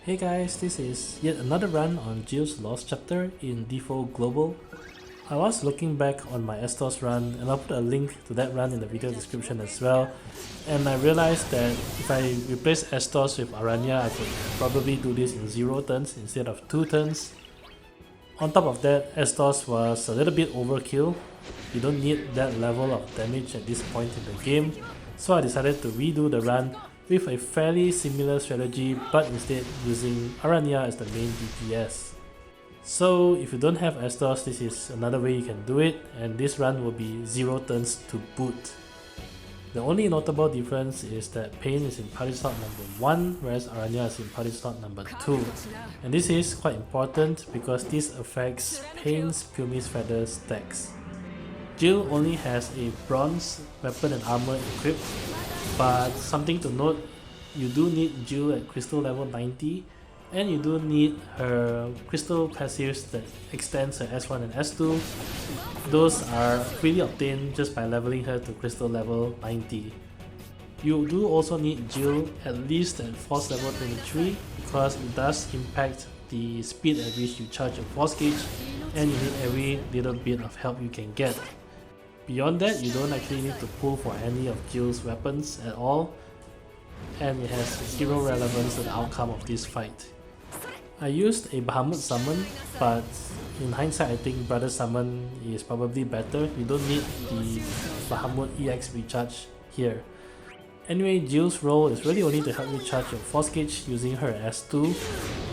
Hey guys, this is yet another run on Jill's Lost chapter in DFFOO Global. I was looking back on my Astos run and I'll put a link to that run in the video description as well, and I realized that if I replace Astos with Aranea, I could probably do this in 0 turns instead of 2 turns. On top of that, Astos was a little bit overkill. You don't need that level of damage at this point in the game, so I decided to redo the run with a fairly similar strategy, but instead using Aranea as the main DPS. So if you don't have Astos, this is another way you can do it, and this run will be 0 turns to boot. The only notable difference is that Paine is in party slot number 1, whereas Aranea is in party slot number 2. And this is quite important because this affects Paine's Pumice Feather stacks. Jihl only has a bronze weapon and armor equipped, but something to note, you do need Jihl at crystal level 90, and you do need her crystal passives that extends her S1 and S2. Those are freely obtained just by leveling her to crystal level 90. You do also need Jihl at least at force level 23 because it does impact the speed at which you charge your force gauge, and you need every little bit of help you can get. Beyond that, you don't actually need to pull for any of Jill's weapons at all, and it has zero relevance to the outcome of this fight. I used a Bahamut summon, but in hindsight I think Brother Summon is probably better. You don't need the Bahamut EX recharge here. Anyway, Jill's role is really only to help you charge your force gauge using her S2,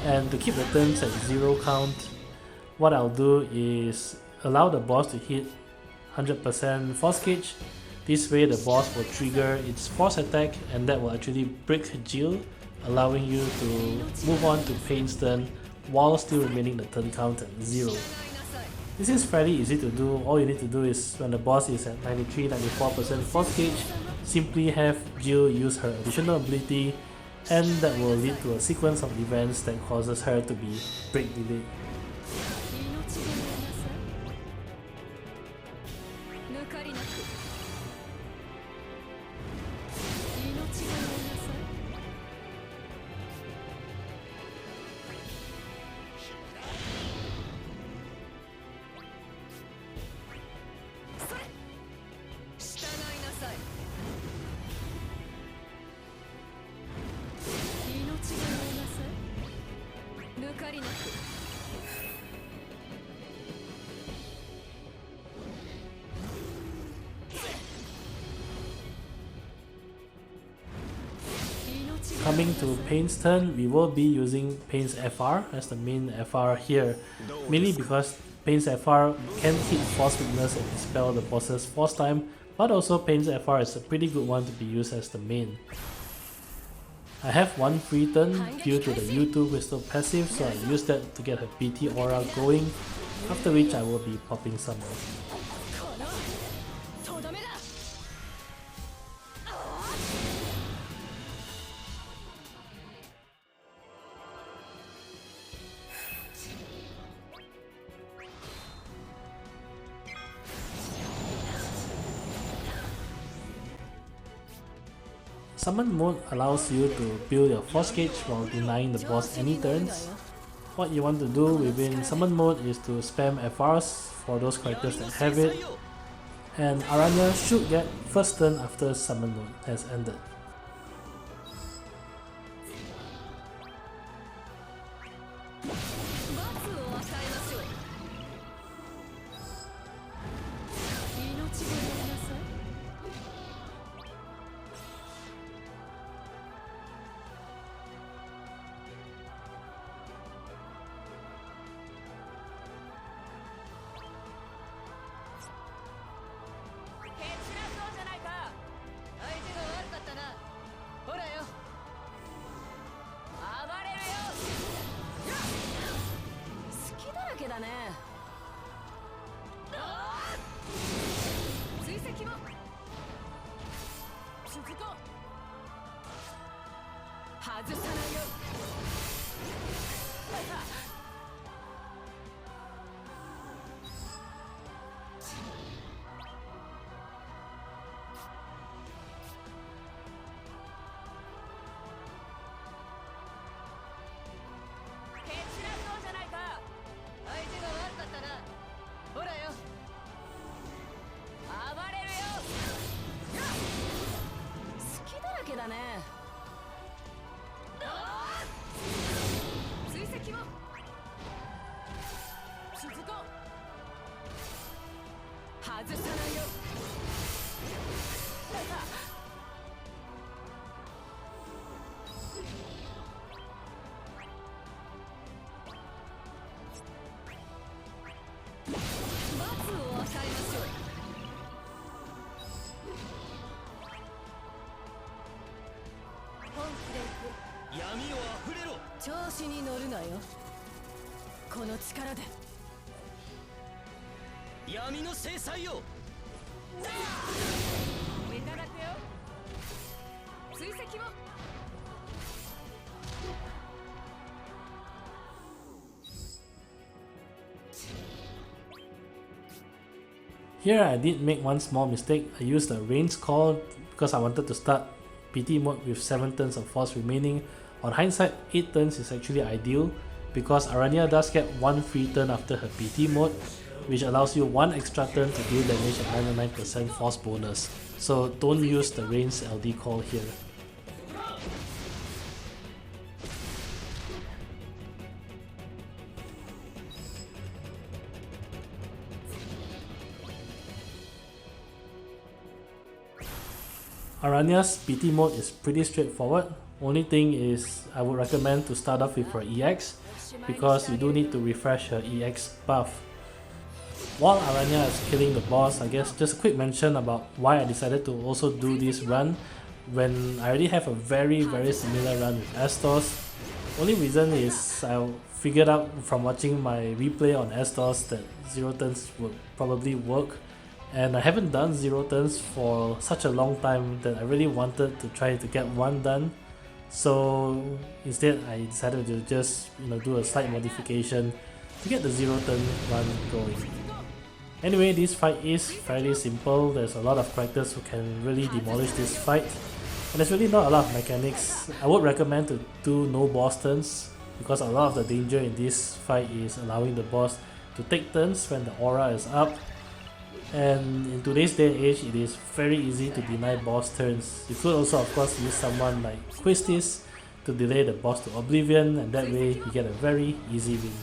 and to keep the turns at 0 count, what I'll do is allow the boss to hit 100% force gauge. This way the boss will trigger its force attack, and that will actually break Jihl, allowing you to move on to Paine's turn while still remaining the turn count at 0. This is fairly easy to do. All you need to do is when the boss is at 93-94% force gauge, simply have Jihl use her additional ability, and that will lead to a sequence of events that causes her to be break delayed. Coming to Paine's turn, we will be using Paine's FR as the main FR here, mainly because Paine's FR can hit force weakness and dispel the boss's force time, but also Paine's FR is a pretty good one to be used as the main. I have one free turn due to the U2 crystal passive, so I use that to get her BT aura going, after which I will be popping some more. Summon mode allows you to build your force gauge while denying the boss any turns. What you want to do within summon mode is to spam FRs for those characters that have it, and Aranea should get first turn after summon mode has ended. 調子に乗るなよ。この力で闇の制裁をいただくよ。追跡も。Here I did make one small mistake. I used the Rain's Call because I wanted to start BT mode with 7 turns of force remaining. On hindsight, 8 turns is actually ideal because Aranea does get 1 free turn after her BT mode, which allows you 1 extra turn to deal damage at 99% force bonus. So don't use the Rain's LD Call here. Aranea's BT mode is pretty straightforward. Only thing is I would recommend to start off with her EX because you do need to refresh her EX buff. While Aranea is killing the boss, I guess just a quick mention about why I decided to also do this run when I already have a very similar run with Astos. Only reason is I figured out from watching my replay on Astos that 0 turns would probably work, and I haven't done 0 turns for such a long time that I really wanted to try to get one done. So instead I decided to just do a slight modification to get the 0 turn run going. Anyway, this fight is fairly simple. There's a lot of characters who can really demolish this fight, and there's really not a lot of mechanics. I would recommend to do no boss turns because a lot of the danger in this fight is allowing the boss to take turns when the aura is up. And in today's day and age, it is very easy to deny boss turns. You could also of course use someone like Quistis to delay the boss to oblivion, and that way you get a very easy win.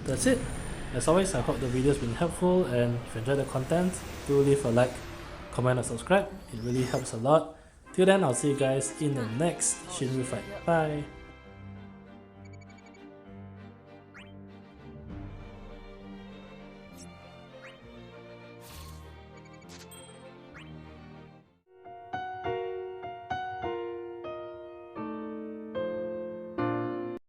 That's it. As always, I hope the video has been helpful, and if you enjoyed the content, do leave a like, comment and subscribe. It really helps a lot. Till then, I'll see you guys in the next Shinryu fight. Bye!